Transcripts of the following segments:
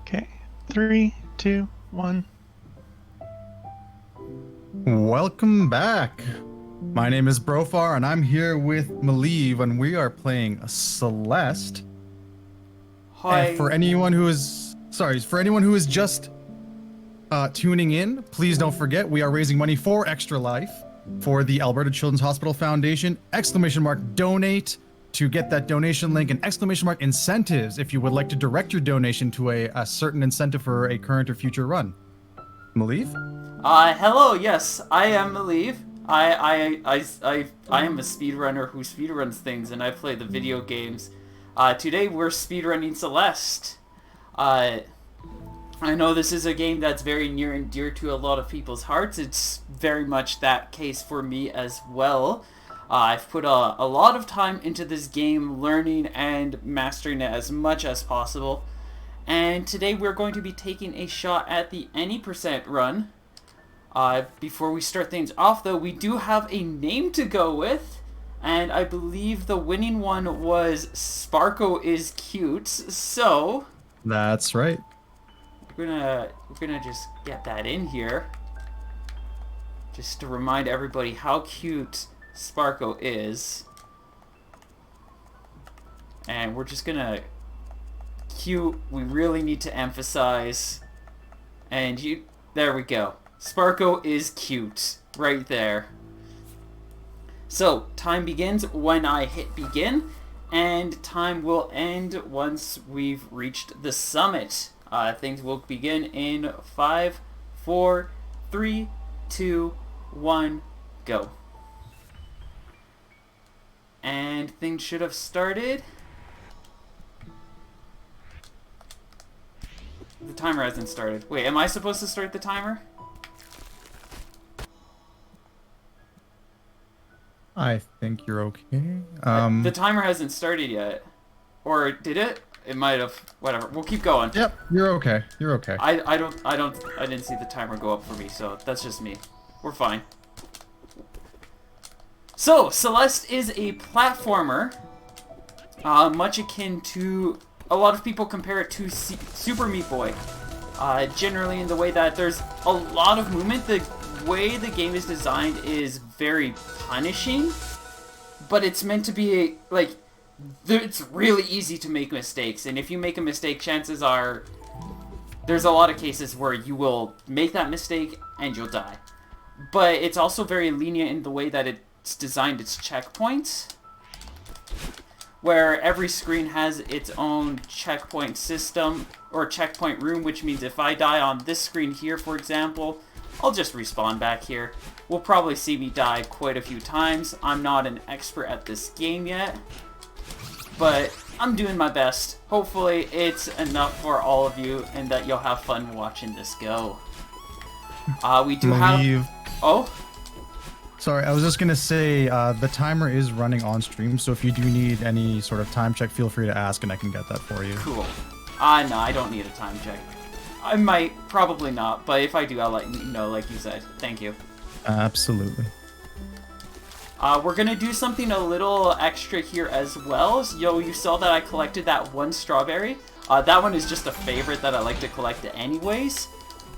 Okay. 3, 2, 1. Welcome back. My name is Brofar, and I'm here with Mileve, and we are playing Celeste. And Hi. for anyone who is just tuning in, please don't forget we are raising money for Extra Life for the Alberta Children's Hospital Foundation. !donate to get that donation link, and !incentives if you would like to direct your donation to a certain incentive for a current or future run. Mileve? Hello. Yes, I am Mileve. I am a speedrunner who speedruns things, and I play the video games. Today we're speedrunning Celeste. I know this is a game that's very near and dear to a lot of people's hearts. It's very much that case for me as well. I've put a lot of time into this game, learning and mastering it as much as possible. And today we're going to be taking a shot at the any percent run. Before we start things off, though, we do have a name to go with, and I believe the winning one was Sparko is Cute. So That's right. we're gonna just get that in here, just to remind everybody how cute Sparko is, and we're just gonna cute. We really need to emphasize, and there we go. Sparko is cute, right there. So, time begins when I hit begin, and time will end once we've reached the summit. Things will begin in 5, 4, 3, 2, 1, go. And things should have started. The timer hasn't started. Wait, am I supposed to start the timer? I think you're okay. The timer hasn't started yet. Or did it? It might have. Whatever. We'll keep going. Yep, you're okay. You're okay. I didn't see the timer go up for me, so that's just me. We're fine. So, Celeste is a platformer, much akin to, a lot of people compare it to Super Meat Boy. Generally in the way that there's a lot of movement. The way the game is designed is very punishing, but it's meant to be it's really easy to make mistakes, and if you make a mistake, chances are there's a lot of cases where you will make that mistake and you'll die. But it's also very lenient in the way that it's designed its checkpoints, where every screen has its own checkpoint system or checkpoint room, which means if I die on this screen here, for example, I'll just respawn back here. We'll probably see me die quite a few times. I'm not an expert at this game yet, but I'm doing my best. Hopefully it's enough for all of you and that you'll have fun watching this go. We do have... Oh? Sorry, I was just gonna say, the timer is running on stream, so if you do need any sort of time check, feel free to ask and I can get that for you. Cool. No, I don't need a time check. I might, probably not, but if I do, I'll let you know, like you said. Thank you. Absolutely. We're gonna do something a little extra here as well. Yo, you saw that I collected that one strawberry. That one is just a favorite that I like to collect anyways.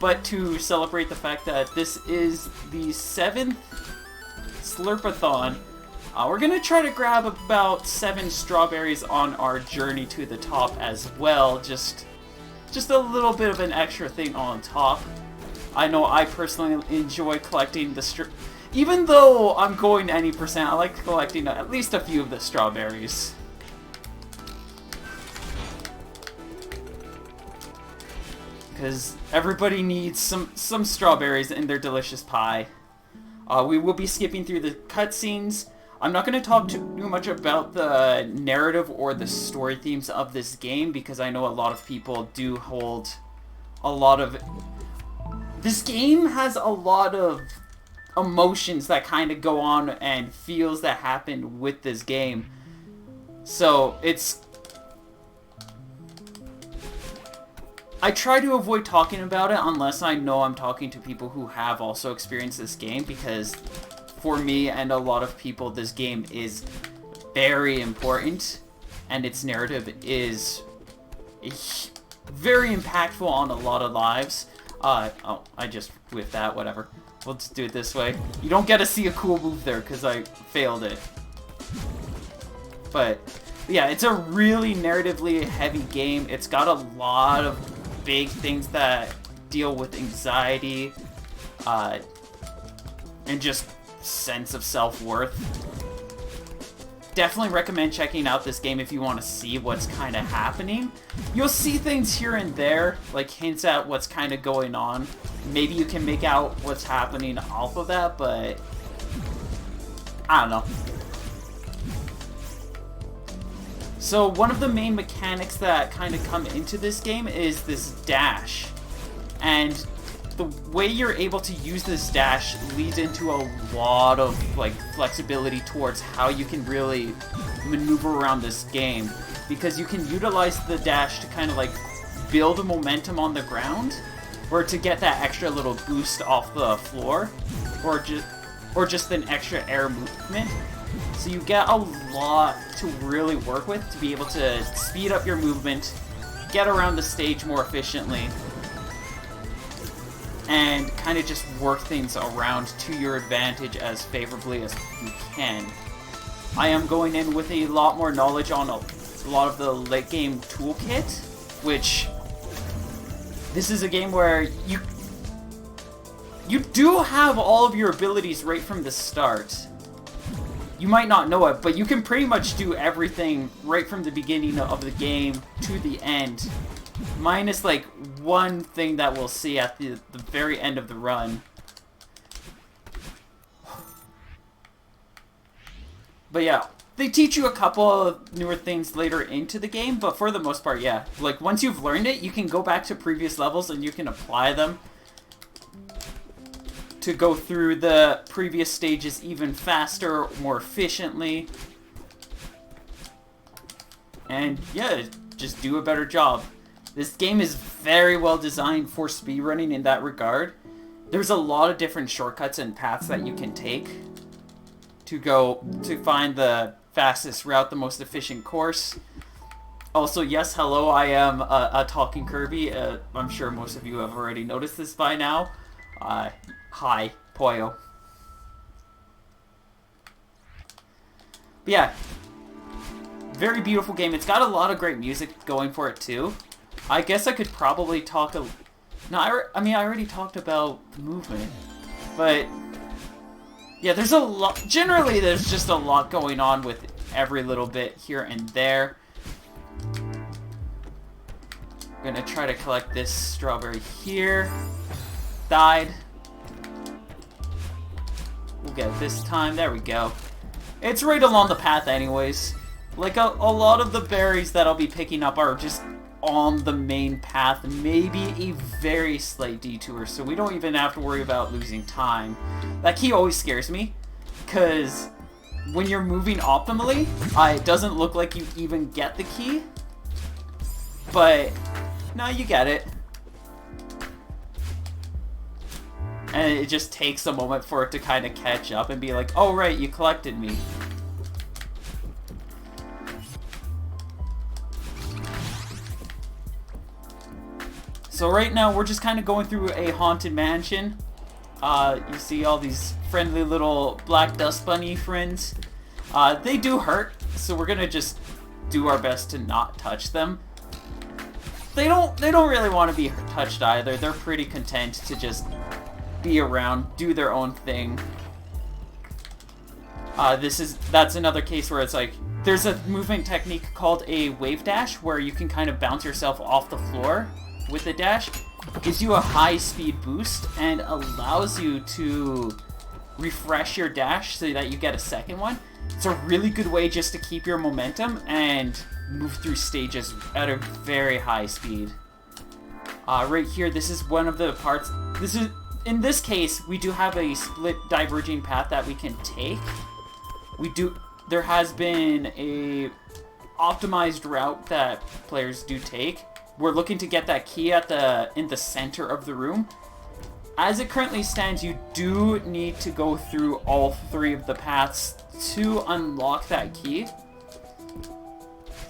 But to celebrate the fact that this is the 7th Slurpathon, we're gonna try to grab about 7 strawberries on our journey to the top as well. Just a little bit of an extra thing on top. I know I personally enjoy collecting the even though I'm going to any percent, I like collecting at least a few of the strawberries. Because everybody needs some strawberries in their delicious pie. We will be skipping through the cutscenes. I'm not going to talk too much about the narrative or the story themes of this game, because I know a lot of people do hold a lot of... This game has a lot of emotions that kind of go on and feels that happen with this game. So, it's... I try to avoid talking about it unless I know I'm talking to people who have also experienced this game, because for me and a lot of people, this game is very important, and its narrative is very impactful on a lot of lives. Oh, I just whiffed that, whatever. We'll just do it this way. You don't get to see a cool move there because I failed it. But yeah, it's a really narratively heavy game. It's got a lot of big things that deal with anxiety, and just sense of self-worth. Definitely recommend checking out this game if you want to see what's kind of happening. You'll see things here and there, like hints at what's kind of going on. Maybe you can make out what's happening off of that, but I don't know. So one of the main mechanics that kind of come into this game is this dash. And the way you're able to use this dash leads into a lot of like flexibility towards how you can really maneuver around this game, because you can utilize the dash to kind of like build a momentum on the ground, or to get that extra little boost off the floor, or just an extra air movement. So you get a lot to really work with to be able to speed up your movement, get around the stage more efficiently, and kind of just work things around to your advantage as favorably as you can. I am going in with a lot more knowledge on a lot of the late game toolkit, which this is a game where you do have all of your abilities right from the start. You might not know it, but you can pretty much do everything right from the beginning of the game to the end. Minus like one thing that we'll see at the very end of the run. But yeah, they teach you a couple of newer things later into the game, but for the most part, yeah. Like once you've learned it, you can go back to previous levels and you can apply them to go through the previous stages even faster, more efficiently. And yeah, just do a better job. This game is very well designed for speedrunning in that regard. There's a lot of different shortcuts and paths that you can take to find the fastest route, the most efficient course. Also, yes, hello, I am a talking Kirby. I'm sure most of you have already noticed this by now. Hi, Poyo. But yeah, very beautiful game. It's got a lot of great music going for it too. I guess I could probably talk a... No, I mean, I already talked about movement. But yeah, there's a lot... Generally, there's just a lot going on with every little bit here and there. I'm gonna try to collect this strawberry here. Died. We'll get it this time. There we go. It's right along the path anyways. Like, a lot of the berries that I'll be picking up are just on the main path. Maybe a very slight detour, so we don't even have to worry about losing time. That key always scares me, because when you're moving optimally, it doesn't look like you even get the key. But, no, you get it. And it just takes a moment for it to kind of catch up and be like, oh right, you collected me. So right now we're just kind of going through a haunted mansion. You see all these friendly little black dust bunny friends. They do hurt, so we're gonna just do our best to not touch them. They don't really want to be touched either. They're pretty content to just be around, do their own thing. That's another case where it's like, there's a movement technique called a wave dash where you can kind of bounce yourself off the floor with the dash. It gives you a high speed boost and allows you to refresh your dash so that you get a second one. It's a really good way just to keep your momentum and move through stages at a very high speed. Right here, this is one of the parts. In this case, we do have a split diverging path that we can take. There has been a optimized route that players do take. We're looking to get that key in the center of the room. As it currently stands, you do need to go through all three of the paths to unlock that key.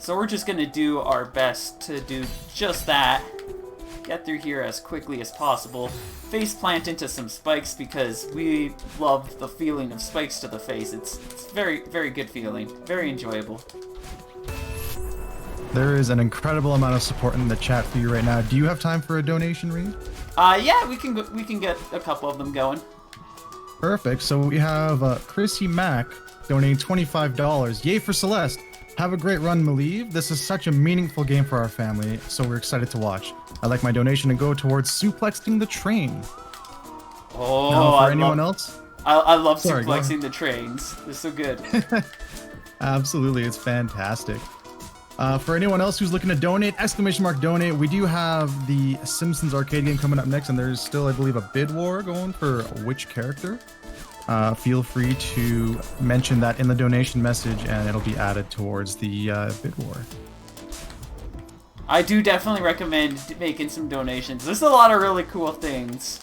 So we're just gonna do our best to do just that. Get through here as quickly as possible. Face plant into some spikes because we love the feeling of spikes to the face. It's very, very good feeling. Very enjoyable. There is an incredible amount of support in the chat for you right now. Do you have time for a donation read? Yeah, we can get a couple of them going. Perfect. So we have Chrissy Mack donating $25. Yay for Celeste. Have a great run, Mileve. This is such a meaningful game for our family, so we're excited to watch. I'd like my donation to go towards suplexing the train. Oh, now, for anyone else? I love suplexing the trains. They're so good. Absolutely, it's fantastic. For anyone else who's looking to donate, !donate. We do have the Simpsons arcade game coming up next, and there's still, I believe, a bid war going for which character. Feel free to mention that in the donation message, and it'll be added towards the bid war. I do definitely recommend making some donations. There's a lot of really cool things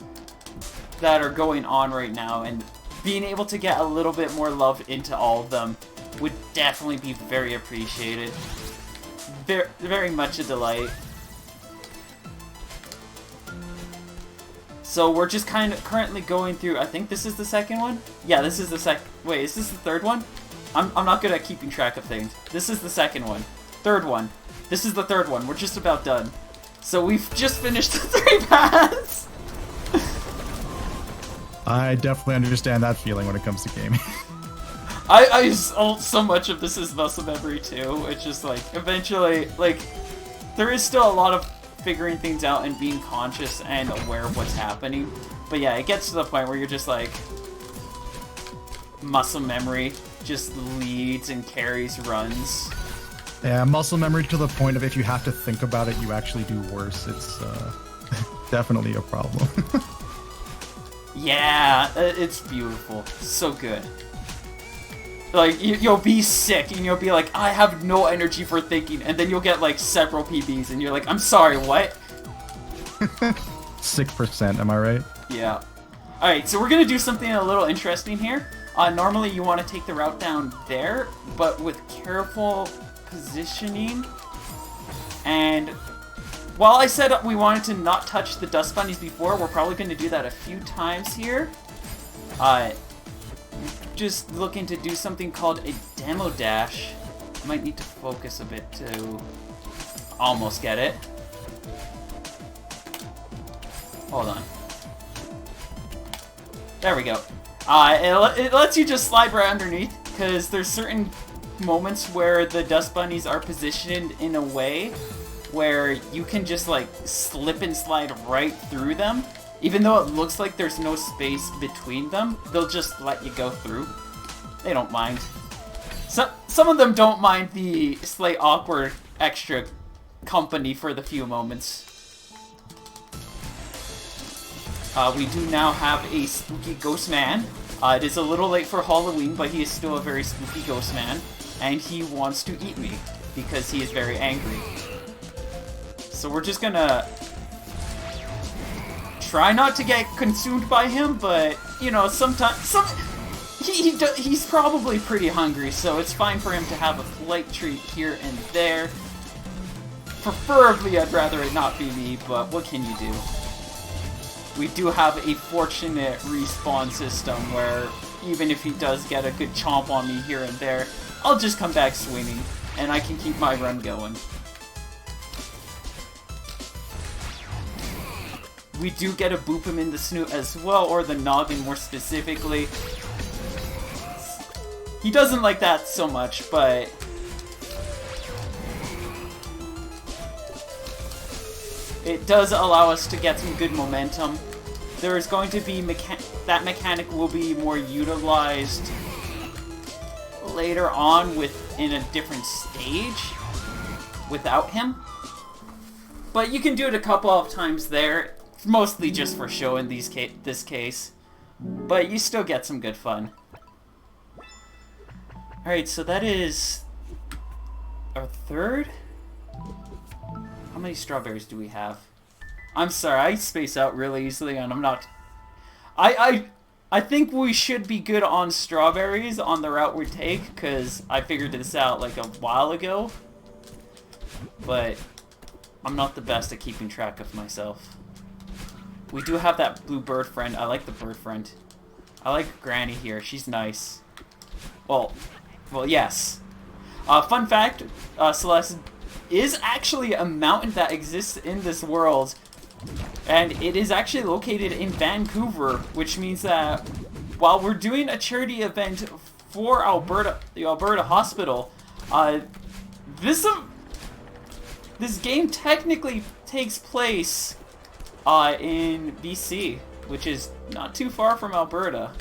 that are going on right now, and being able to get a little bit more love into all of them would definitely be very appreciated. Very, very much a delight. So we're just kind of currently going through, I think this is the second one? Yeah, this is the wait, is this the third one? I'm not good at keeping track of things. This is the second one. Third one. This is the third one. We're just about done. So we've just finished the 3 paths! I definitely understand that feeling when it comes to gaming. I use so much of this as muscle memory too. It's just like, eventually, like, there is still a lot of figuring things out and being conscious and aware of what's happening. But yeah, it gets to the point where you're just like, muscle memory just leads and carries runs. Yeah, muscle memory to the point of if you have to think about it, you actually do worse. It's definitely a problem. Yeah, it's beautiful. So good. Like, you'll be sick, and you'll be like, I have no energy for thinking, and then you'll get, like, several PBs, and you're like, I'm sorry, what? 6%, am I right? Yeah. Alright, so we're gonna do something a little interesting here. Normally you want to take the route down there, but with careful positioning. And while I said we wanted to not touch the dust bunnies before, we're probably going to do that a few times here. Just looking to do something called a demo dash. Might need to focus a bit to almost get it. Hold on. There we go. It lets you just slide right underneath, because there's certain moments where the dust bunnies are positioned in a way where you can just like slip and slide right through them. Even though it looks like there's no space between them, they'll just let you go through. They don't mind. Some of them don't mind the slight awkward extra company for the few moments. We do now have a spooky ghost man. It is a little late for Halloween, but he is still a very spooky ghost man. And he wants to eat me, because he is very angry. So we're just gonna try not to get consumed by him, but, you know, sometimes... He's probably pretty hungry, so it's fine for him to have a light treat here and there. Preferably, I'd rather it not be me, but what can you do? We do have a fortunate respawn system where even if he does get a good chomp on me here and there, I'll just come back swinging, and I can keep my run going. We do get to boop him in the snoot as well, or the noggin more specifically. He doesn't like that so much, but... it does allow us to get some good momentum. There is going to be that mechanic will be more utilized later on in a different stage without him. But you can do it a couple of times there, mostly just for show in this case. But you still get some good fun. Alright, so that is our third? How many strawberries do we have? I'm sorry, I space out really easily, and I'm not... I think we should be good on strawberries on the route we take, because I figured this out like a while ago. but I'm not the best at keeping track of myself. We do have that blue bird friend. I like the bird friend. I like Granny here. She's nice. Well, yes. Fun fact, Celeste is actually a mountain that exists in this world, and it is actually located in Vancouver, which means that while we're doing a event for Alberta, the Alberta Hospital, this game technically takes place in BC, which is not too far from Alberta.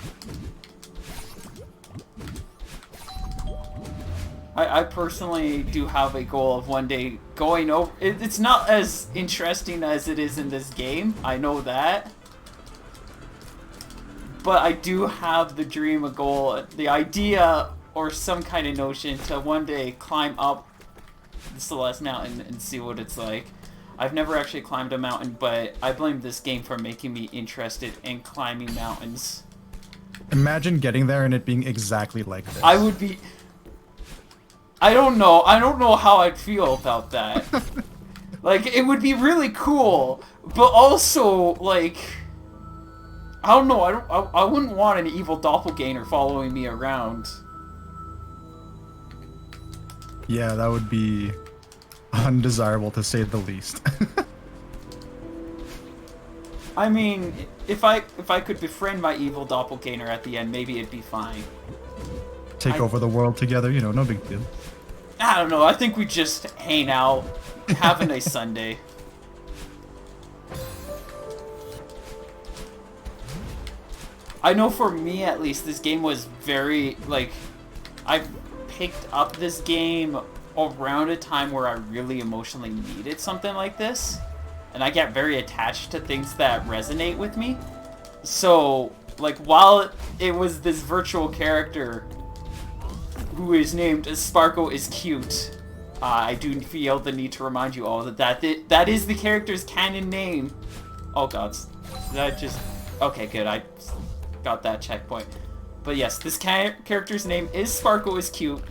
I personally do have a goal of one day going over. It's not as interesting as it is in this game, I know that. But I do have the dream, a goal, the idea, or some kind of notion to one day climb up the Celeste Mountain and see what it's like. I've never actually climbed a mountain, but I blame this game for making me interested in climbing mountains. Imagine getting there and it being exactly like this. I would be... I don't know how I'd feel about that. Like, it would be really cool, but also, like... I don't know, I wouldn't want an evil doppelganger following me around. Yeah, that would be undesirable to say the least. I mean, if I could befriend my evil doppelganger at the end, maybe it'd be fine. Take over the world together, you know, no big deal. I don't know, I think we just hang out, have a nice Sunday. I know for me at least, this game was very, like, I picked up this game around a time where I really emotionally needed something like this. And I get very attached to things that resonate with me. So, like, while it was this virtual character who is named Sparkle is Cute, I do feel the need to remind you all that is the character's canon name. Oh gods. That just... Okay, good. I got that checkpoint. But yes, this character's name is Sparkle is Cute.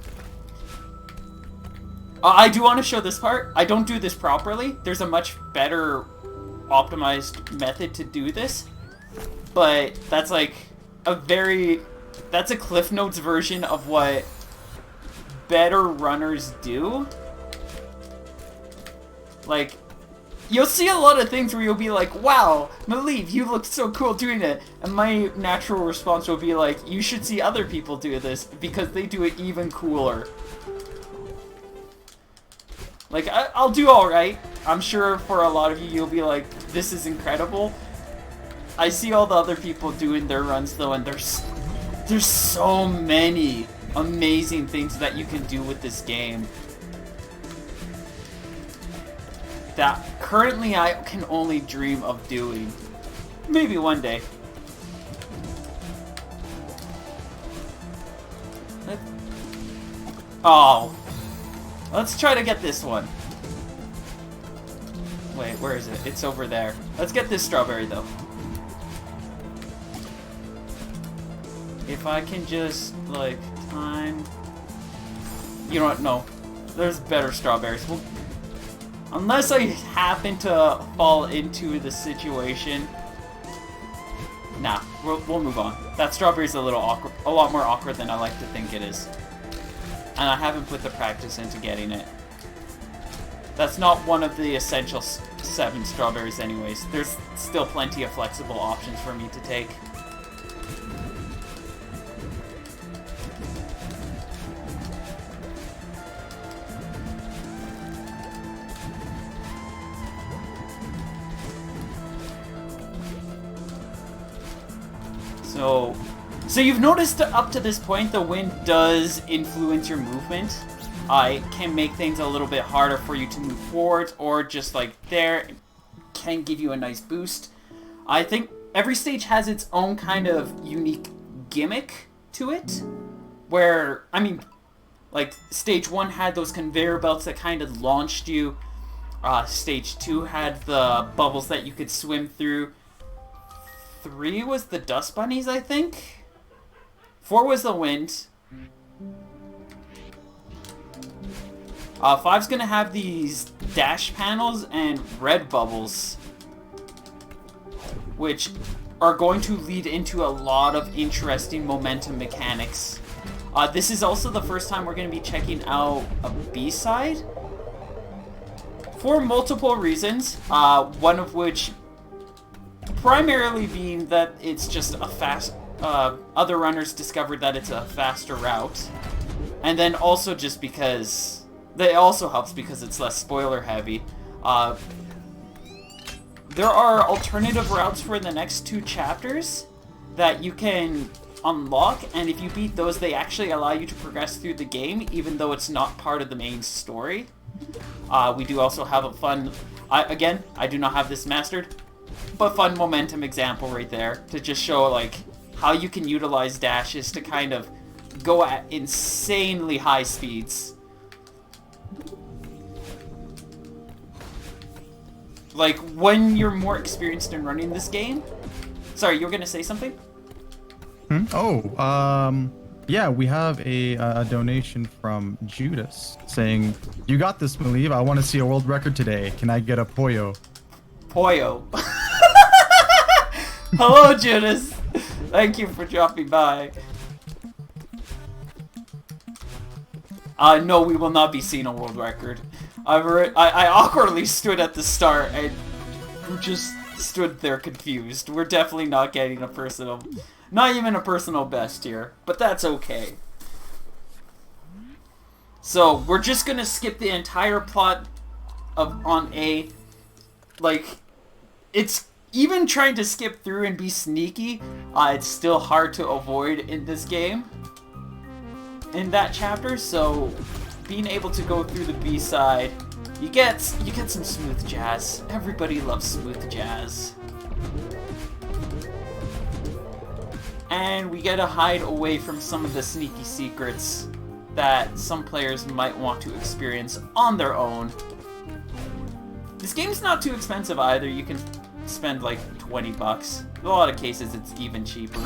I do want to show this part. I don't do this properly. There's a much better optimized method to do this. But that's like that's a Cliff Notes version of what better runners do. Like, you'll see a lot of things where you'll be like, wow, Mileve, you look so cool doing it. And my natural response will be like, you should see other people do this because they do it even cooler. Like, I'll do alright. I'm sure for a lot of you, you'll be like, this is incredible. I see all the other people doing their runs though, and there's so many amazing things that you can do with this game that currently I can only dream of doing. Maybe one day. Oh. Let's try to get this one. Wait, where is it? It's over there. Let's get this strawberry, though. If I can just, like, time... You know what? No. There's better strawberries. Unless I happen to fall into the situation... Nah, we'll move on. That strawberry's a little awkward, a lot more awkward than I like to think it is. And I haven't put the practice into getting it. That's not one of the essential 7 strawberries anyways. There's still plenty of flexible options for me to take. So you've noticed up to this point the wind does influence your movement. It can make things a little bit harder for you to move forward, or just like there, it can give you a nice boost. I think every stage has its own kind of unique gimmick to it, where, I mean, like stage 1 had those conveyor belts that kind of launched you. Stage 2 had the bubbles that you could swim through. 3 was the dust bunnies, I think. 4 was the wind. Five's gonna have these dash panels and red bubbles, which are going to lead into a lot of interesting momentum mechanics. This is also the first time we're going to be checking out a B-side for multiple reasons, one of which primarily being that it's just a fast, other runners discovered that it's a faster route, and then also just because, it also helps because it's less spoiler heavy. There are alternative routes for the next 2 chapters that you can unlock, and if you beat those, they actually allow you to progress through the game, even though it's not part of the main story. We do also have a fun, I do not have this mastered, but fun momentum example right there to just show like how you can utilize dashes to kind of go at insanely high speeds. Like, when you're more experienced in running this game... Sorry, you were gonna say something? Yeah, we have a donation from Judas saying, "You got this, Mileve. I want to see a world record today. Can I get a pollo?" Pollo. Hello, Judas. Thank you for dropping by. No, we will not be seeing a world record. I awkwardly stood at the start and just stood there confused. We're definitely not getting a personal, not even a personal best here, but that's okay. So we're just gonna skip the entire plot on A. Like, it's even trying to skip through and be sneaky. It's still hard to avoid in this game, in that chapter. So being able to go through the B side, you get some smooth jazz. Everybody loves smooth jazz. And we get to hide away from some of the sneaky secrets that some players might want to experience on their own. This game's not too expensive either. You can spend like 20 bucks. In a lot of cases it's even cheaper.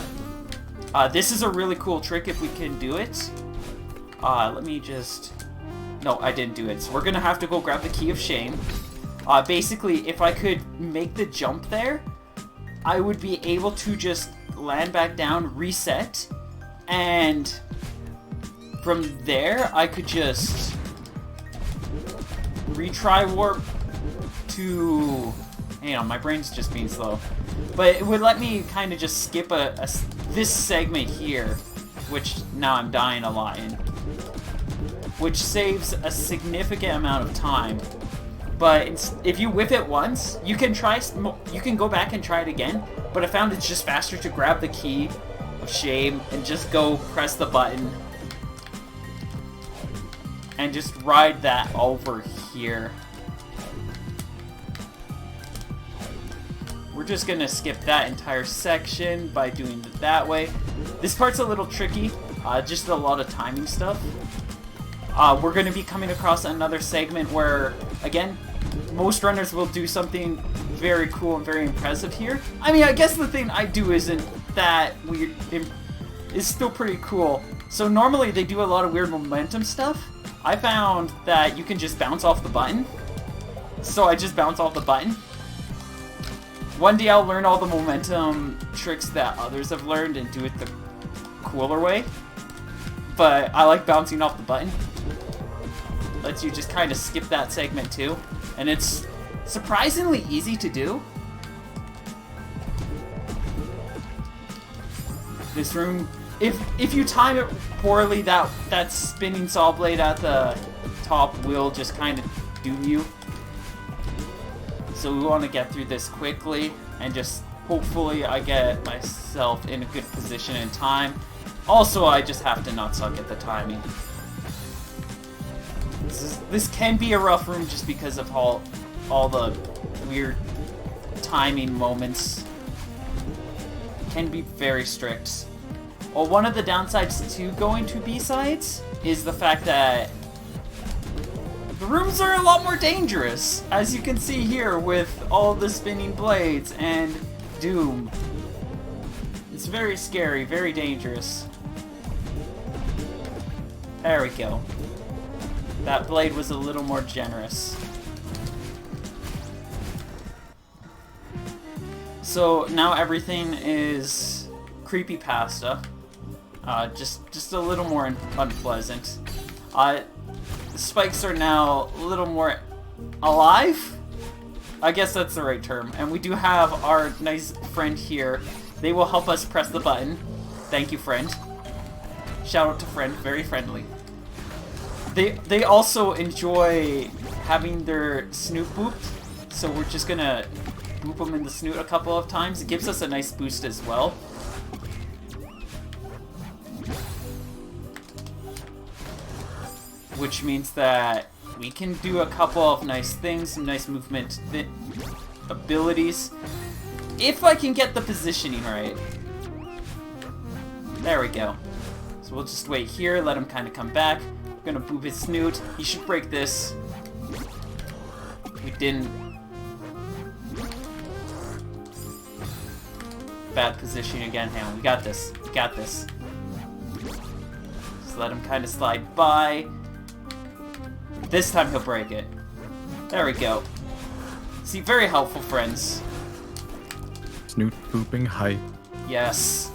This is a really cool trick if we can do it. Let me just... No, I didn't do it. So we're gonna have to go grab the Key of Shame. Basically, if I could make the jump there, I would be able to just land back down, reset, and from there, I could just retry warp to... Hang on, my brain's just being slow. But it would let me kind of just skip this segment here, which now I'm dying a lot in, which saves a significant amount of time. But if you whip it once, you can go back and try it again, but I found it's just faster to grab the Key of Shame and just go press the button and just ride that over here. We're just gonna skip that entire section by doing it that way. This part's a little tricky, just a lot of timing stuff. We're gonna be coming across another segment where, again, most runners will do something very cool and very impressive here. I mean, I guess the thing I do isn't that weird, it's still pretty cool. So normally they do a lot of weird momentum stuff. I found that you can just bounce off the button. So I just bounce off the button. One day I'll learn all the momentum tricks that others have learned and do it the cooler way. But I like bouncing off the button. Lets you just kind of skip that segment too. And it's surprisingly easy to do. This room, if you time it poorly, that spinning saw blade at the top will just kind of doom you. So we want to get through this quickly and just hopefully I get myself in a good position in time. Also, I just have to not suck at the timing. This can be a rough room just because of all the weird timing moments. Can be very strict. Well, one of the downsides to going to B-sides is the fact that the rooms are a lot more dangerous, as you can see here with all the spinning blades and doom. It's very scary, very dangerous. There we go. That blade was a little more generous. So now everything is creepypasta. Just a little more unpleasant. The spikes are now a little more alive? I guess that's the right term. And we do have our nice friend here. They will help us press the button. Thank you, friend. Shout out to friend, very friendly. They also enjoy having their snoot booped, so we're just gonna boop them in the snoot a couple of times. It gives us a nice boost as well. Which means that we can do a couple of nice things, some nice movement abilities. If I can get the positioning right. There we go. So we'll just wait here, let him kind of come back. We're gonna boop his snoot. He should break this. We didn't. Bad positioning again. Hang on, we got this. We got this. Just let him kind of slide by. This time he'll break it. There we go. See, very helpful, friends. Snoot booping hype. Yes.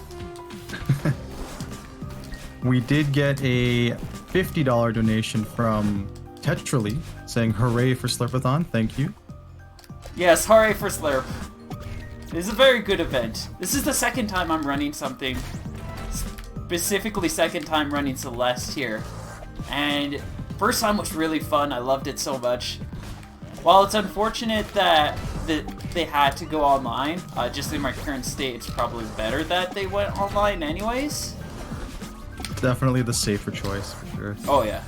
We did get a $50 donation from Tetrally saying hooray for Slurpathon. Thank you. Yes, hooray for Slurp. This is a very good event. This is the second time I'm running something. Specifically second time running Celeste here. And first time was really fun. I loved it so much. While it's unfortunate that they had to go online, just in my current state, it's probably better that they went online anyways. Definitely the safer choice, for sure. Oh, yeah.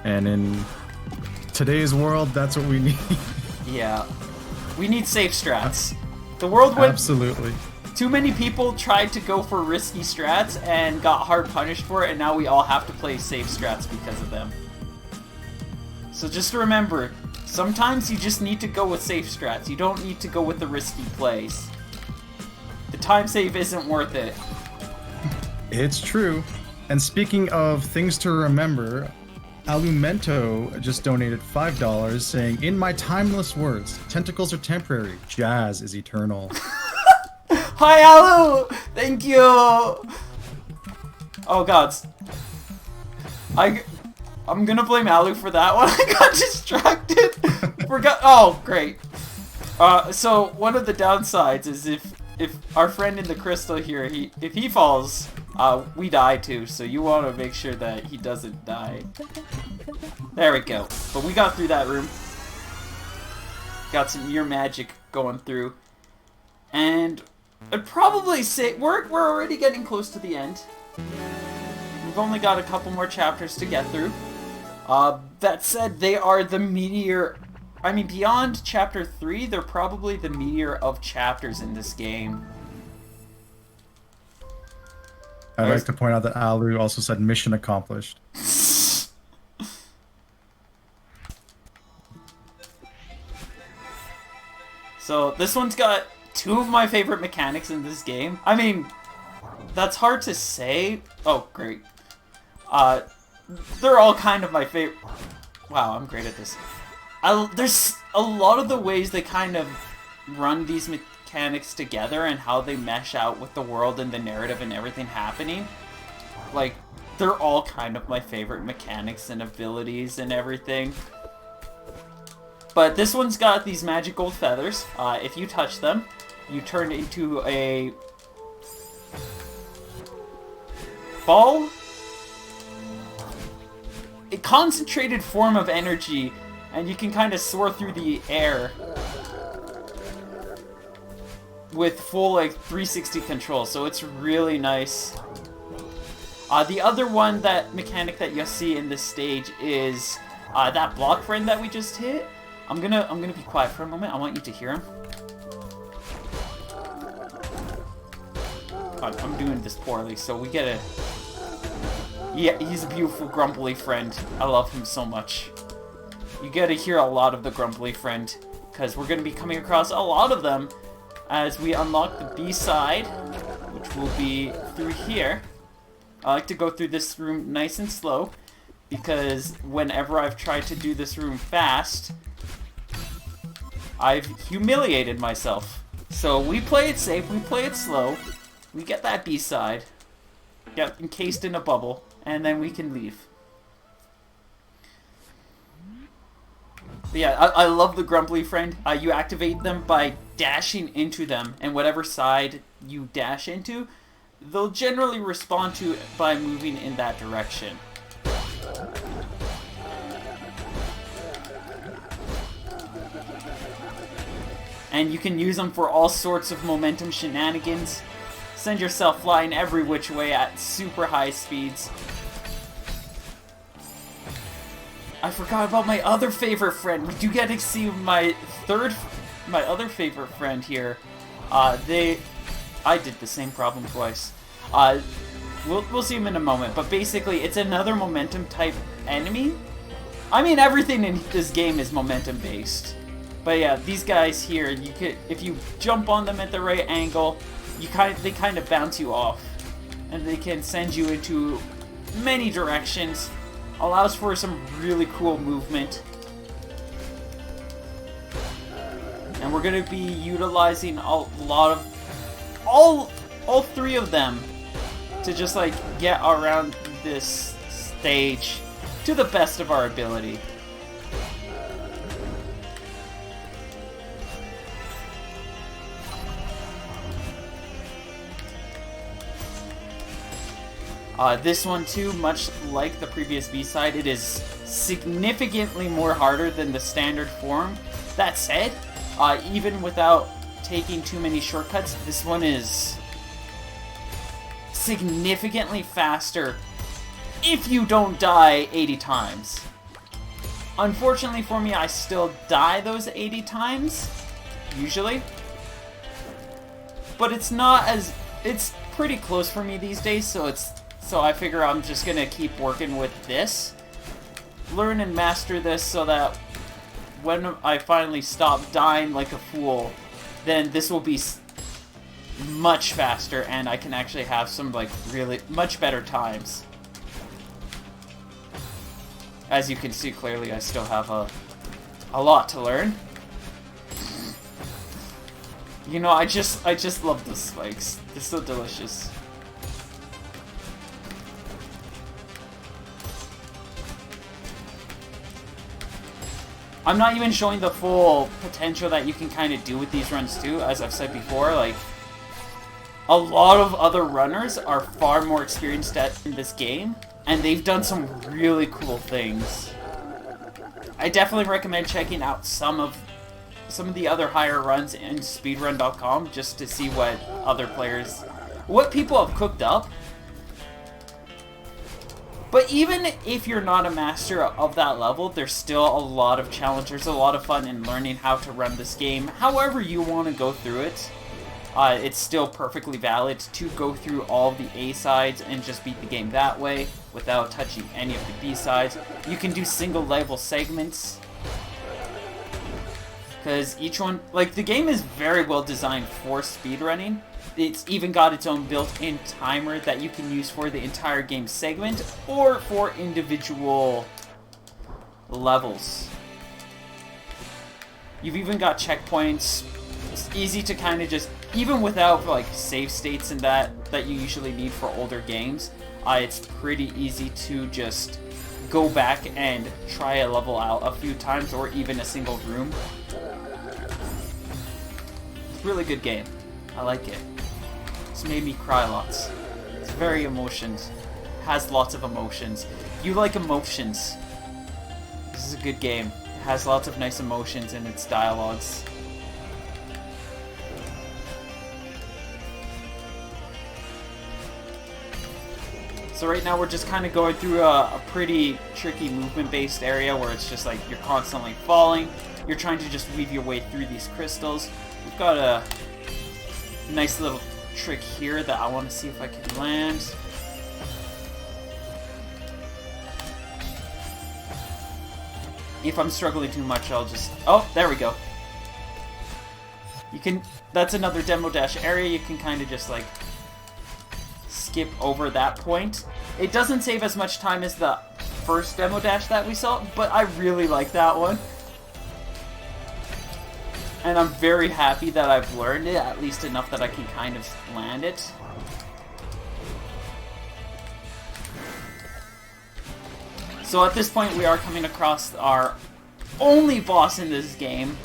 And in today's world, that's what we need. Yeah. We need safe strats. The world went... Absolutely. Too many people tried to go for risky strats and got hard punished for it, and now we all have to play safe strats because of them. So just remember, sometimes you just need to go with safe strats. You don't need to go with the risky plays. The time save isn't worth it. It's true. And speaking of things to remember, Alumento just donated $5 saying, in my timeless words, tentacles are temporary, jazz is eternal. Hi, Alu! Thank you! Oh, gods. I'm gonna blame Alu for that one. I got distracted. Forgot. Oh, great. So one of the downsides is if our friend in the crystal here, if he falls, we die too. So you want to make sure that he doesn't die. There we go. But we got through that room. Got some mere magic going through, and I'd probably say we're already getting close to the end. We've only got a couple more chapters to get through. That said, they are the meteor... I mean, beyond Chapter 3, they're probably the meteor of chapters in this game. I'd like to point out that Alu also said mission accomplished. So, this one's got two of my favorite mechanics in this game. I mean, that's hard to say. Oh, great. They're all kind of my favorite. Wow, I'm great at this. There's a lot of the ways they kind of run these mechanics together and how they mesh out with the world and the narrative and everything happening. Like, they're all kind of my favorite mechanics and abilities and everything. But this one's got these magic gold feathers. If you touch them, you turn into a ball? A concentrated form of energy, and you can kind of soar through the air with full, like, 360 control, so it's really nice. The other one, that mechanic that you'll see in this stage is that block friend that we just hit. I'm gonna be quiet for a moment. I want you to hear him. I'm doing this poorly, so we get a... Yeah, he's a beautiful grumbly friend. I love him so much. You get to hear a lot of the grumbly friend, because we're going to be coming across a lot of them as we unlock the B side, which will be through here. I like to go through this room nice and slow, because whenever I've tried to do this room fast, I've humiliated myself. So we play it safe, we play it slow, we get that B-side, get encased in a bubble, and then we can leave. But yeah, I love the Grumbly Friend. You activate them by dashing into them, and whatever side you dash into, they'll generally respond to it by moving in that direction. And you can use them for all sorts of momentum shenanigans. Send yourself flying every which way at super high speeds. I forgot about my other favorite friend. We do get to see my other favorite friend here. I did the same problem twice. We'll see him in a moment, but basically it's another momentum type enemy. I mean, everything in this game is momentum based. But yeah, these guys here, if you jump on them at the right angle, they kind of bounce you off, and they can send you into many directions. Allows for some really cool movement. And we're going to be utilizing a lot of all three of them to just like get around this stage to the best of our ability. This one too, much like the previous B-side, it is significantly more harder than the standard form. That said, even without taking too many shortcuts, this one is significantly faster if you don't die 80 times. Unfortunately for me, I still die those 80 times, usually. But it's pretty close for me these days, so I figure I'm just gonna keep working with this. Learn and master this so that when I finally stop dying like a fool, then this will be much faster and I can actually have some like really much better times. As you can see clearly, I still have a lot to learn. You know, I just love the spikes. They're so delicious. I'm not even showing the full potential that you can kind of do with these runs too, as I've said before. Like, a lot of other runners are far more experienced in this game, and they've done some really cool things. I definitely recommend checking out some of the other higher runs in speedrun.com just to see what people have cooked up. But even if you're not a master of that level, there's still a lot of challengers, a lot of fun in learning how to run this game. However you want to go through it, it's still perfectly valid to go through all of the A sides and just beat the game that way without touching any of the B sides. You can do single level segments, because each one, like, the game is very well designed for speedrunning. It's even got its own built-in timer that you can use for the entire game segment or for individual levels. You've even got checkpoints. It's easy to kind of just, even without like save states and that you usually need for older games, it's pretty easy to just go back and try a level out a few times or even a single room. It's a really good game. I like it. It's made me cry lots. It's very emotions. Has lots of emotions. You like emotions. This is a good game. It has lots of nice emotions in its dialogues. So right now we're just kind of going through a pretty tricky movement-based area where it's just like you're constantly falling. You're trying to just weave your way through these crystals. We've got a nice little trick here that I want to see if I can land. If I'm struggling too much, I'll just... Oh, there we go. You can... That's another demo dash area. You can kind of just like skip over that point. It doesn't save as much time as the first demo dash that we saw, but I really like that one. And I'm very happy that I've learned it, at least enough that I can kind of land it. So at this point we are coming across our only boss in this game.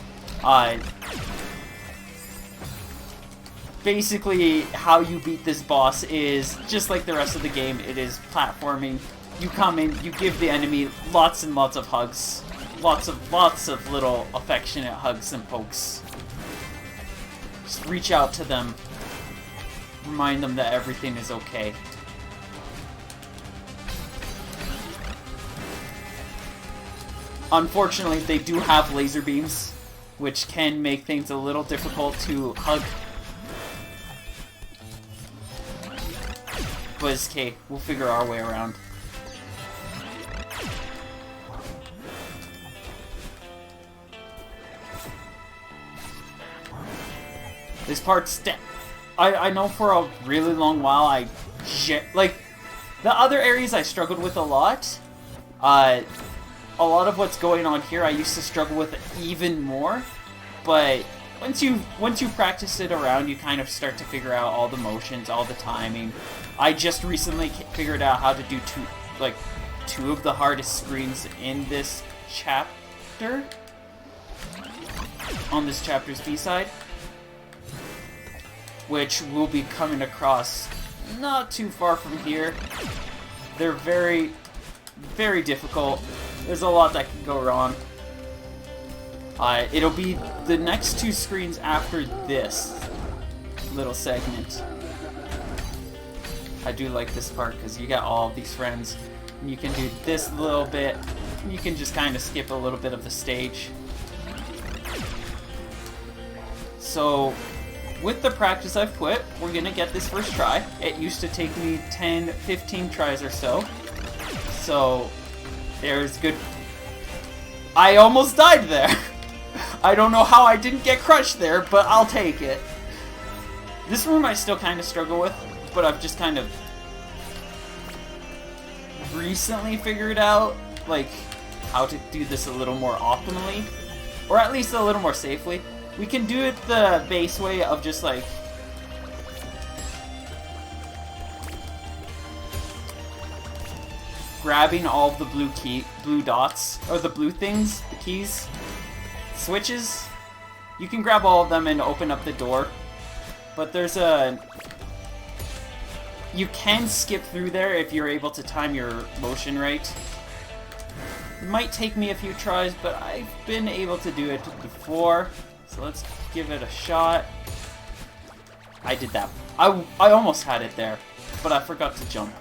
Basically, how you beat this boss is just like the rest of the game. It is platforming. You come in, you give the enemy lots and lots of hugs. Lots of little affectionate hugs and pokes. Just reach out to them. Remind them that everything is okay. Unfortunately, they do have laser beams, which can make things a little difficult to hug. But it's okay, we'll figure our way around. This part's I know for a really long while like, the other areas I struggled with a lot. A lot of what's going on here I used to struggle with even more, but once you practice it around, you kind of start to figure out all the motions, all the timing. I just recently figured out how to do two of the hardest screens in this chapter, on this chapter's B-side, which we'll be coming across not too far from here. They're very, very difficult. There's a lot that can go wrong. It'll be the next two screens after this little segment. I do like this part because you got all of these friends. And you can do this little bit. And you can just kind of skip a little bit of the stage. So, with the practice I've put, we're gonna get this first try. It used to take me 10, 15 tries or so. So, there's good... I almost died there! I don't know how I didn't get crushed there, but I'll take it. This room I still kind of struggle with, but I've just kind of recently figured out, like, how to do this a little more optimally, or at least a little more safely. We can do it the base way of just, like, grabbing all of the blue dots, or the blue things, the keys, switches. You can grab all of them and open up the door, but there's a... You can skip through there if you're able to time your motion right. It might take me a few tries, but I've been able to do it before. So let's give it a shot. I did that. I almost had it there, but I forgot to jump.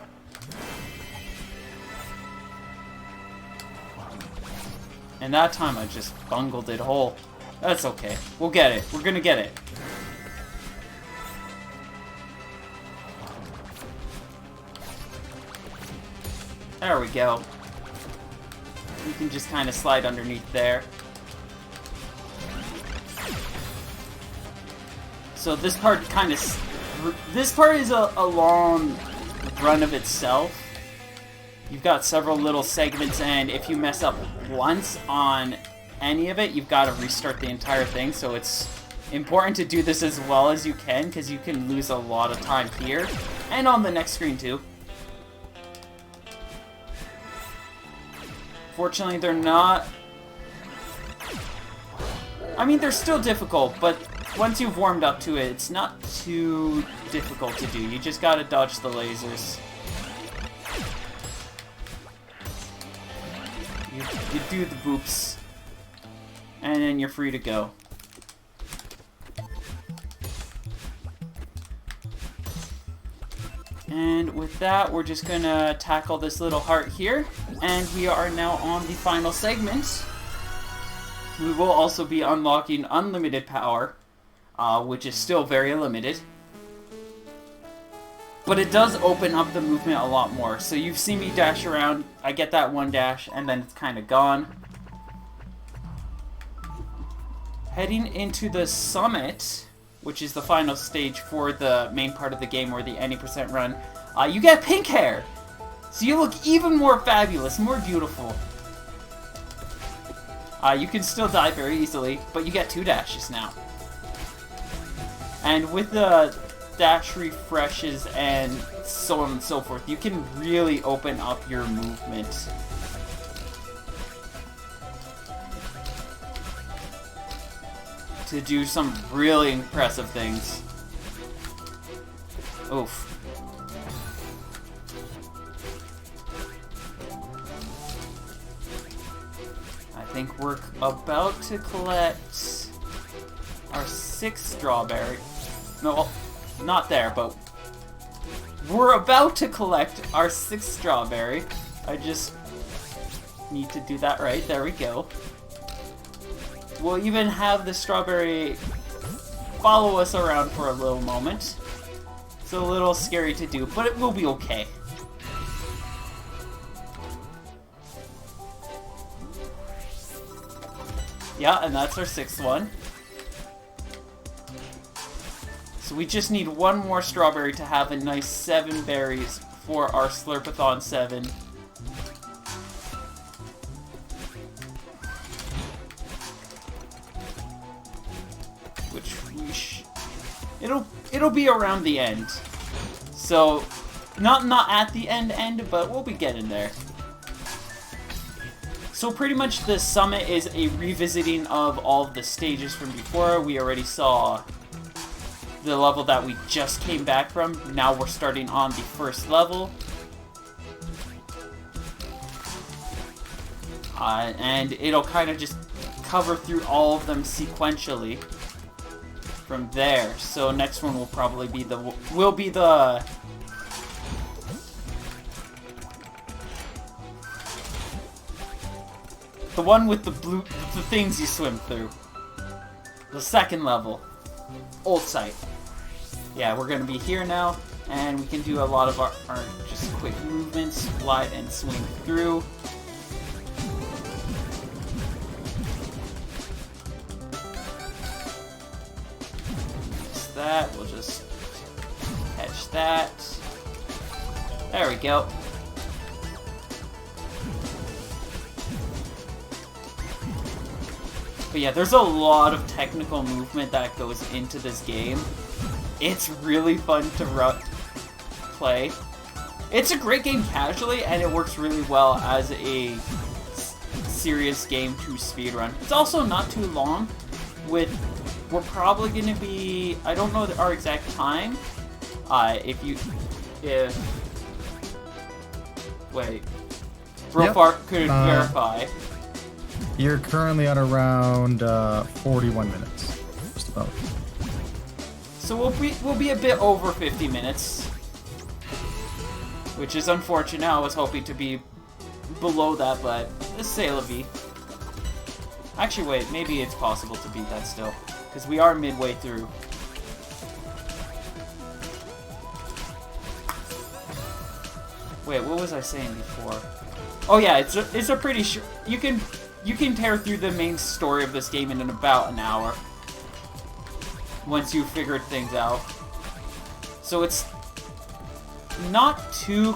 And that time I just bungled it whole. That's okay. We'll get it. We're gonna get it. There we go. You can just kind of slide underneath there. So this part is a long run of itself. You've got several little segments, and if you mess up once on any of it, you've got to restart the entire thing. So it's important to do this as well as you can, because you can lose a lot of time here and on the next screen too. Fortunately, they're not... I mean, they're still difficult, but once you've warmed up to it, it's not too difficult to do. You just gotta dodge the lasers. You do the boops, and then you're free to go. And with that, we're just gonna tackle this little heart here, and we are now on the final segment. We will also be unlocking unlimited power, which is still very limited. But it does open up the movement a lot more. So you've seen me dash around, I get that one dash, and then it's kind of gone. Heading into the summit, which is the final stage for the main part of the game, or the any% run, you get pink hair! So you look even more fabulous, more beautiful. You can still die very easily, but you get 2 dashes now. And with the dash refreshes and so on and so forth, you can really open up your movement. To do some really impressive things. Oof. I think we're about to collect our 6th strawberry. No, not there, but we're about to collect our 6th strawberry. I just need to do that right. There we go. We'll even have the strawberry follow us around for a little moment. It's a little scary to do, but it will be okay. Yeah, and that's our 6th one. So we just need one more strawberry to have a nice 7 berries for our Slurpathon 7. Which we it'll be around the end. So not at the end, but we'll be getting there. So pretty much the summit is a revisiting of all of the stages from before. We already saw the level that we just came back from. Now we're starting on the first level. And it'll kind of just cover through all of them sequentially from there. So next one will probably be the one with the things you swim through. The 2nd level. Old site. Yeah, we're gonna be here now, and we can do a lot of our just quick movements, glide and swing through. Just that, we'll just catch that. There we go. But yeah, there's a lot of technical movement that goes into this game. It's really fun to play. It's a great game casually, and it works really well as a serious game to speedrun. It's also not too long. We're probably going to be, I don't know our exact time. Wait. Brofart could verify. You're currently at around 41 minutes, just about. So we'll be a bit over 50 minutes, which is unfortunate. I was hoping to be below that, but c'est la vie. Actually, wait, maybe it's possible to beat that still, because we are midway through. Wait, what was I saying before? Oh yeah, it's a pretty short. You can tear through the main story of this game in about an hour. Once you've figured things out. So it's not too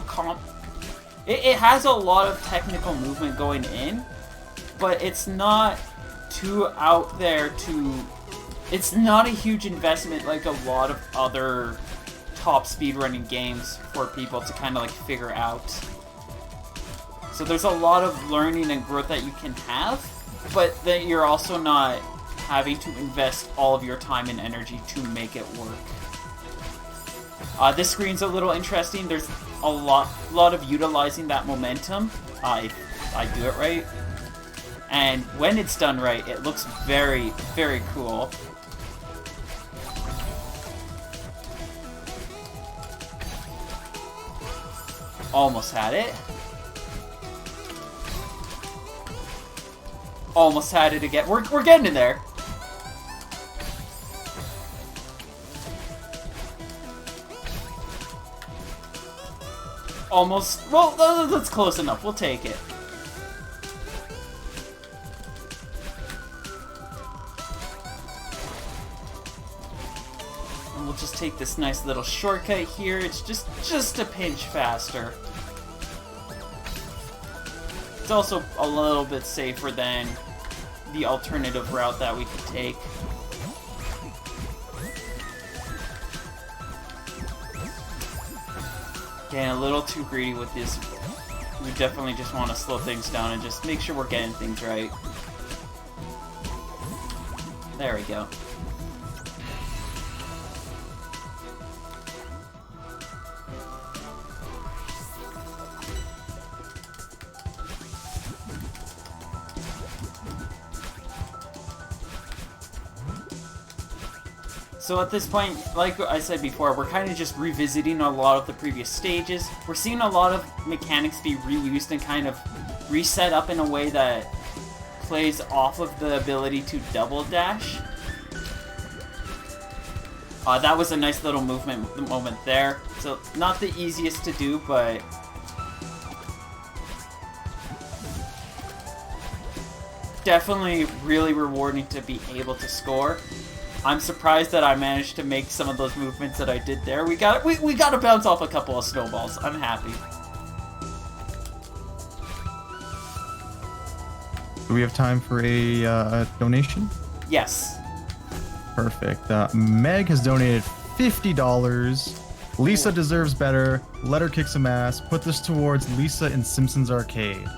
it has a lot of technical movement going in, but it's not too out there it's not a huge investment like a lot of other top speedrunning games for people to kind of like figure out. So there's a lot of learning and growth that you can have, but that you're also not having to invest all of your time and energy to make it work. This screen's a little interesting. There's a lot of utilizing that momentum, if I do it right. And when it's done right, it looks very, very cool. Almost had it. Almost had it again. We're getting in there. Almost. Well, that's close enough. We'll take it. And we'll just take this nice little shortcut here. It's just a pinch faster. It's also a little bit safer than the alternative route that we could take. Getting a little too greedy with this. We definitely just want to slow things down and just make sure we're getting things right. There we go. So at this point, like I said before, we're kind of just revisiting a lot of the previous stages. We're seeing a lot of mechanics be reused and kind of reset up in a way that plays off of the ability to double dash. That was a nice little moment there. So not the easiest to do, but definitely really rewarding to be able to score. I'm surprised that I managed to make some of those movements that I did there. We got to bounce off a couple of snowballs. I'm happy. Do we have time for a donation? Yes. Perfect. Meg has donated $50. Lisa deserves better. Let her kick some ass. Put this towards Lisa in Simpsons Arcade.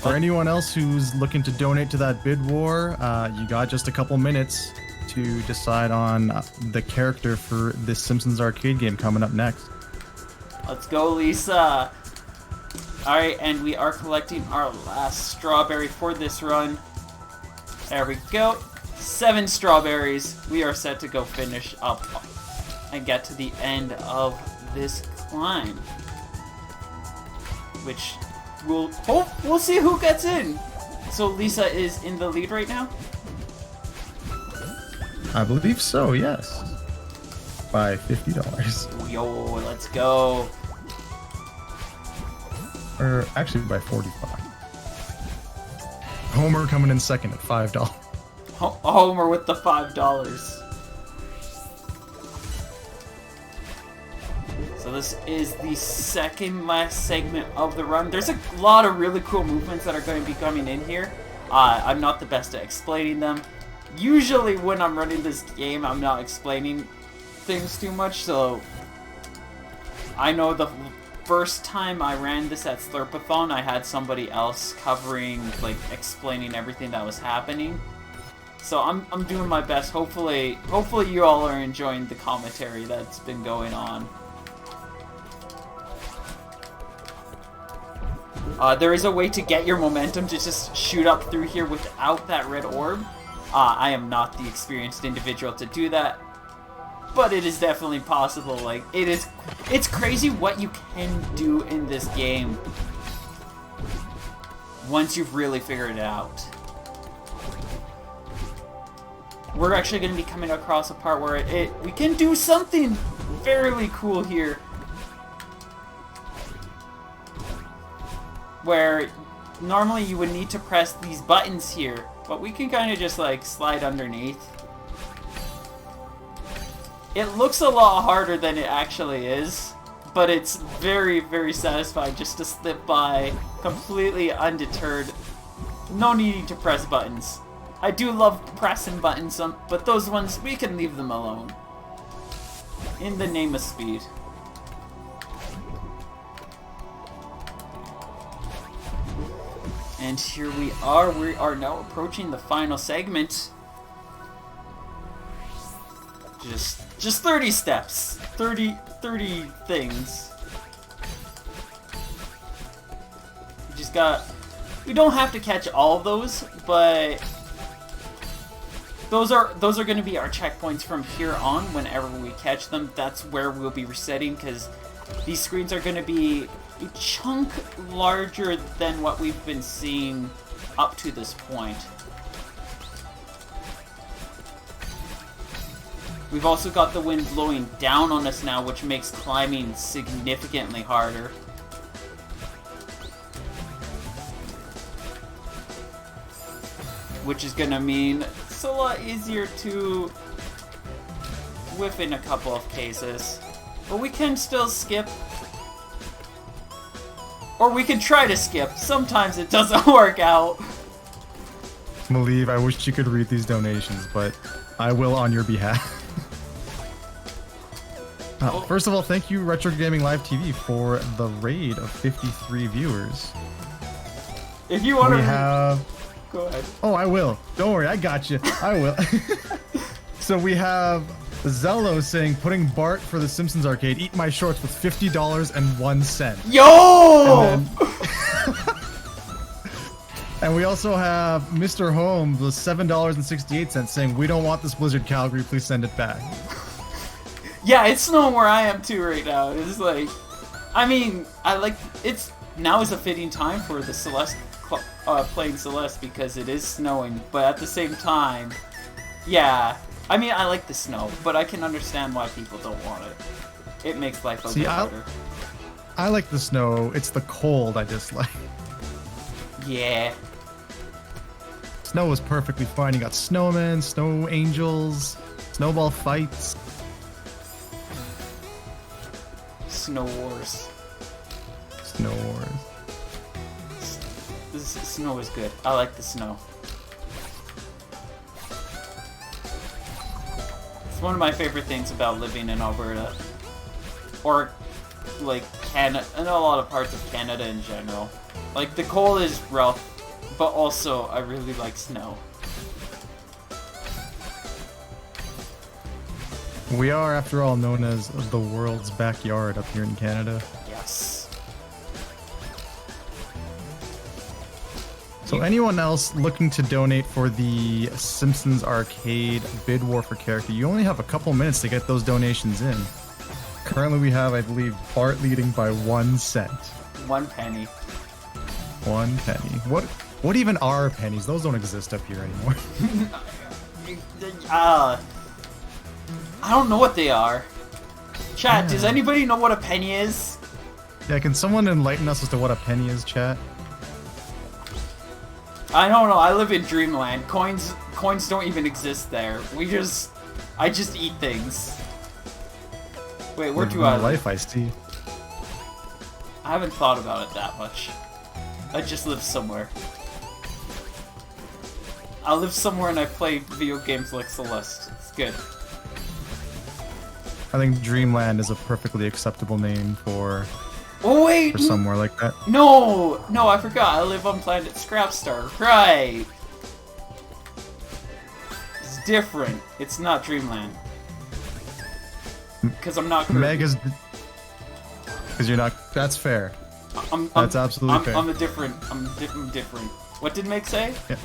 For anyone else who's looking to donate to that bid war, you got just a couple minutes to decide on the character for this Simpsons Arcade game coming up next. Let's go, Lisa. Alright, and we are collecting our last strawberry for this run. There we go. 7 strawberries. We are set to go finish up and get to the end of this climb. Which we'll see who gets in. So Lisa is in the lead right now? I believe so, yes. By $50. Yo, let's go. Or actually by 45. Homer coming in second at $5. Homer with the $5. So this is the second last segment of the run. There's a lot of really cool movements that are going to be coming in here. I'm not the best at explaining them. Usually when I'm running this game, I'm not explaining things too much, so I know the first time I ran this at Slurpathon, I had somebody else covering, like, explaining everything that was happening. So I'm doing my best. Hopefully you all are enjoying the commentary that's been going on. There is a way to get your momentum to just shoot up through here without that red orb. I am not the experienced individual to do that, but it is definitely possible. Like, it's crazy what you can do in this game once you've really figured it out. We're actually going to be coming across a part where we can do something fairly cool here, where normally you would need to press these buttons here, but we can kind of just like slide underneath. It looks a lot harder than it actually is, but it's very, very satisfying just to slip by completely undeterred. No needing to press buttons. I do love pressing buttons, but those ones, we can leave them alone. In the name of speed. And here we are now approaching the final segment. Just 30 steps. 30 things. We don't have to catch all of those, but those are going to be our checkpoints from here on. Whenever we catch them, that's where we'll be resetting, because these screens are going to be a chunk larger than what we've been seeing up to this point. We've also got the wind blowing down on us now, which makes climbing significantly harder. Which is gonna mean it's a lot easier to whiff in a couple of cases. But we can still skip. Or we can try to skip. Sometimes it doesn't work out. Mileve, I wish you could read these donations, but I will on your behalf. First of all, thank you, Retro Gaming Live TV, for the raid of 53 viewers. If you want to... We have... Go ahead. Oh, I will. Don't worry, I got you. I will. So we have Zello saying, putting Bart for the Simpsons arcade, eat my shorts with $50.01. Yo! And we also have Mr. Holmes with $7.68 saying, we don't want this Blizzard Calgary, please send it back. Yeah, it's snowing where I am too right now. It's like, I mean, now is a fitting time for the Celeste, playing Celeste because it is snowing, but at the same time, yeah, I mean, I like the snow, but I can understand why people don't want it. It makes life a little harder. I like the snow, it's the cold I dislike. Yeah. Snow is perfectly fine. You got snowmen, snow angels, snowball fights. Snow Wars. Snow Wars. Snow is good. I like the snow. It's one of my favorite things about living in Alberta. Or, like, Canada, and a lot of parts of Canada in general. Like, the cold is rough, but also I really like snow. We are, after all, known as the world's backyard up here in Canada. Yes. So anyone else looking to donate for the Simpsons Arcade bid war for character, you only have a couple minutes to get those donations in. Currently we have, I believe, Bart leading by 1 cent. 1 penny. 1 penny. What even are pennies? Those don't exist up here anymore. I don't know what they are. Chat, does anybody know what a penny is? Yeah, can someone enlighten us as to what a penny is, chat? I don't know. I live in Dreamland. Coins don't even exist there. I just eat things. Wait, where do I live? Life I see. I haven't thought about it that much. I just live somewhere. I live somewhere and I play video games like Celeste. It's good. I think Dreamland is a perfectly acceptable name for somewhere like that. No, I forgot. I live on planet Scrapstar. Right. It's different. It's not Dreamland. Because I'm not. Meg is. Because you're not. That's fair. That's absolutely fair. I'm different. What did Meg say? Yeah.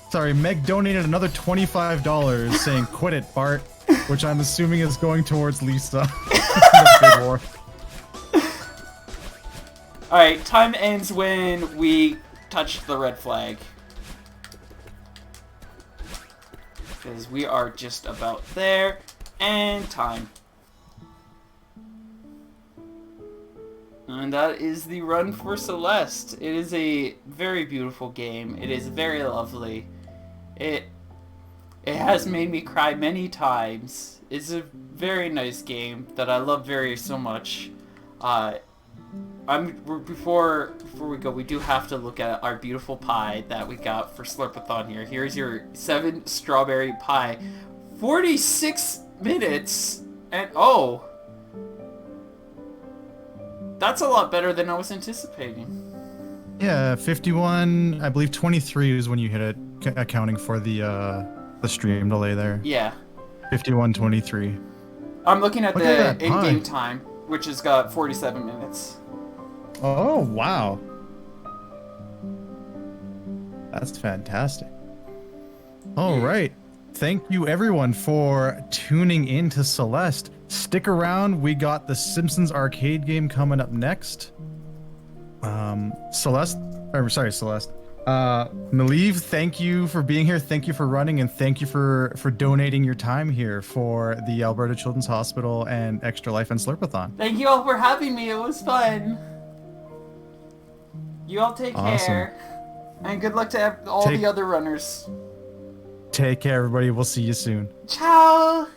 Sorry, Meg donated another $25 saying, "Quit it, Bart," which I'm assuming is going towards Lisa. Big war. Alright, time ends when we touch the red flag. Because we are just about there. And time. And that is the run for Celeste. It is a very beautiful game. It is very lovely. It has made me cry many times. It's a very nice game that I love so much. Before we go, we do have to look at our beautiful pie that we got for Slurpathon here. Here's your 7 strawberry pie. 46 minutes, and oh! That's a lot better than I was anticipating. Yeah, 51, I believe 23 is when you hit it, accounting for the stream delay there. Yeah. 51:23. I'm looking at the in-game time, which has got 47 minutes. Oh, wow. That's fantastic. All right. Thank you, everyone, for tuning in to Celeste. Stick around. We got the Simpsons arcade game coming up next. Celeste. Mileve, thank you for being here. Thank you for running, and thank you for donating your time here for the Alberta Children's Hospital and Extra Life and Slurpathon. Thank you all for having me. It was fun. You all take care. And good luck to all the other runners. Take care, everybody. We'll see you soon. Ciao!